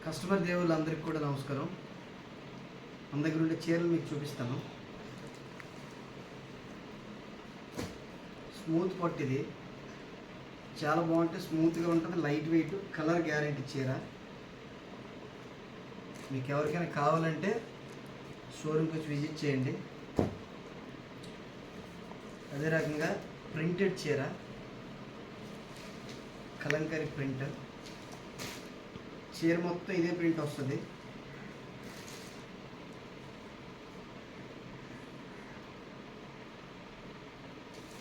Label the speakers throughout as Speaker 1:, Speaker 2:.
Speaker 1: Customer దేవుళ్ళందరికీ కూడా నమస్కారం. మన దగ్గర ఉండే చీరలు మీకు చూపిస్తాను. స్మూత్ పట్టు, ఇది చాలా బాగుంటుంది, స్మూత్గా ఉంటుంది, లైట్ వెయిట్, కలర్ గ్యారెంటీ చీర. మీకు ఎవరికైనా కావాలంటే షోరూమ్కి వచ్చి విజిట్ చేయండి. అదే రకంగా ప్రింటెడ్ చీర, కలంకారీ ప్రింట్, చీర మొత్తం ఇదే ప్రింట్ వస్తుంది.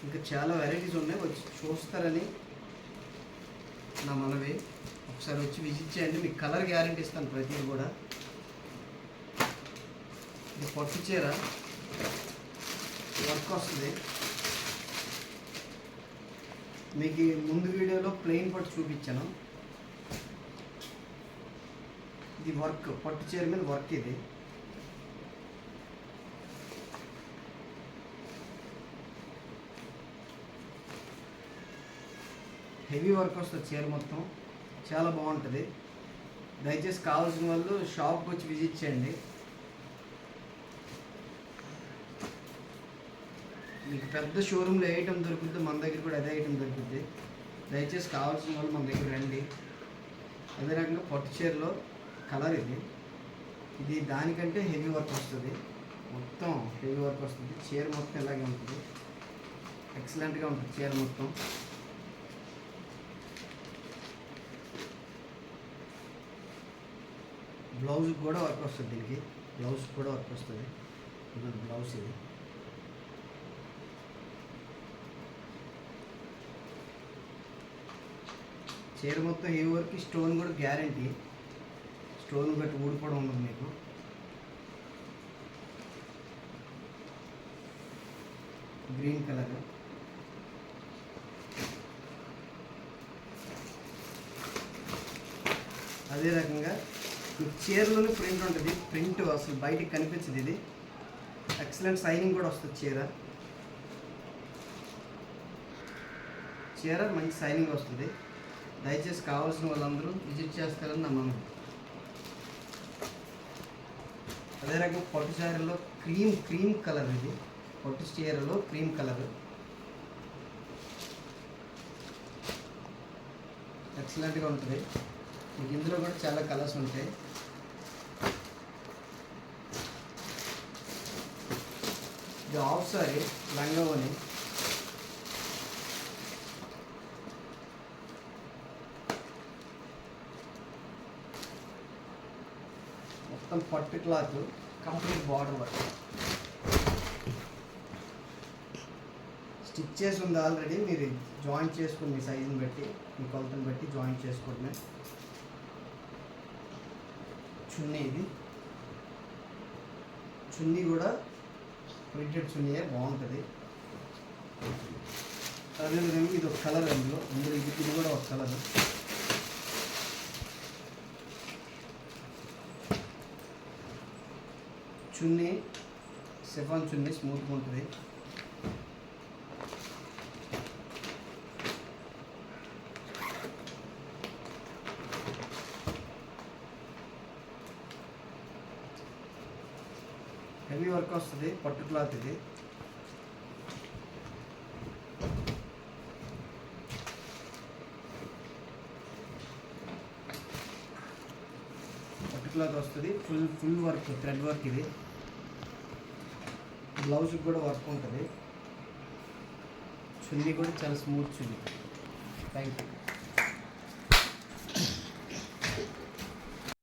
Speaker 1: ఇంకా చాలా వెరైటీస్ ఉన్నాయి, వచ్చి చూస్తారని నా మనవి. ఒకసారి వచ్చి విజిట్ చేయండి, మీకు కలర్ గ్యారెంటీ ఇస్తాను ప్రతిదీ కూడా. ఇది పట్టు చీర, వర్క్ వస్తుంది. మీకు ముందు వీడియోలో ప్లెయిన్ పట్టు చూపించాను, ఇది వర్క్, పట్టు చీర మీద వర్క్. ఇది హెవీ వర్క్ వస్తుంది, చీర మొత్తం చాలా బాగుంటుంది. దయచేసి కావాల్సిన వాళ్ళు షాప్కి వచ్చి విజిట్ చేయండి. మీకు పెద్ద షోరూంలో ఏ ఐటమ్ దొరుకుద్ది, మన దగ్గర కూడా అదే ఐటమ్ దొరుకుద్ది. దయచేసి కావాల్సిన వాళ్ళు మన దగ్గర రండి. అదే రకంగా పట్టు చీరలో కలర్ ఇది దానికంటే హెవీ వర్క్ వస్తుంది, మొత్తం హెవీ వర్క్ వస్తుంది. చీర మొత్తం ఇలాగే ఉంటుంది, ఎక్సలెంట్గా ఉంటుంది చీర మొత్తం. బ్లౌజ్ కూడా వర్క్ వస్తుంది, దీనికి బ్లౌజ్ కూడా వర్క్ వస్తుంది. ఇది బ్లౌజ్, ఇది చీర మొత్తం హెవీ వర్క్, స్టోన్ కూడా గ్యారంటీ, స్టోన్ గట్టి ఊడిపోవడం ఉండదు మీకు. గ్రీన్ కలర్, అదే రకంగా చీరలోనే ప్రింట్ ఉంటుంది. ప్రింట్ అసలు బయటికి కనిపించదు, ఇది ఎక్సలెంట్ షైనింగ్ కూడా వస్తుంది. చీర మంచి షైనింగ్ వస్తుంది. దయచేసి కావాల్సిన వాళ్ళందరూ విజిట్ చేస్తారని నా మనం. అదే రకంగా పట్టు చీరలో క్రీమ్ కలర్, ఇది పట్టు చీరలో క్రీమ్ కలర్ ఎక్సలెంట్గా ఉంటుంది. మీకు ఇందులో కూడా చాలా కలర్స్ ఉంటాయి. ఇది హాఫ్ సారీ, లంగావోని, మొత్తం పట్టు cloth, complete border work, stitch చేసి ఉంది ఆల్రెడీ. మీరు జాయింట్ చేసుకుని మీ సైజుని బట్టి, మీ కొలతను బట్టి జాయింట్ చేసుకోవడమే. చున్నీ, ఇది చున్నీ కూడా ప్రింటెడ్ చున్నీయే, బాగుంటుంది. అదేవిధంగా ఇది ఒక కలర్, అందులో ఇది కూడా ఒక కలర్. చున్నీ షిఫాన్ చున్నీ, స్మూత్గా ఉంటుంది. హెవీ వర్క్ వస్తుంది, పట్టు క్లాత్, ఇది పట్టు క్లాత్ వస్తుంది. Full work, thread work. ఇది బ్లౌజ్కి కూడా వర్క్ ఉంటుంది. చున్నీ కూడా చాలా స్మూత్ చున్నీ. Thank you.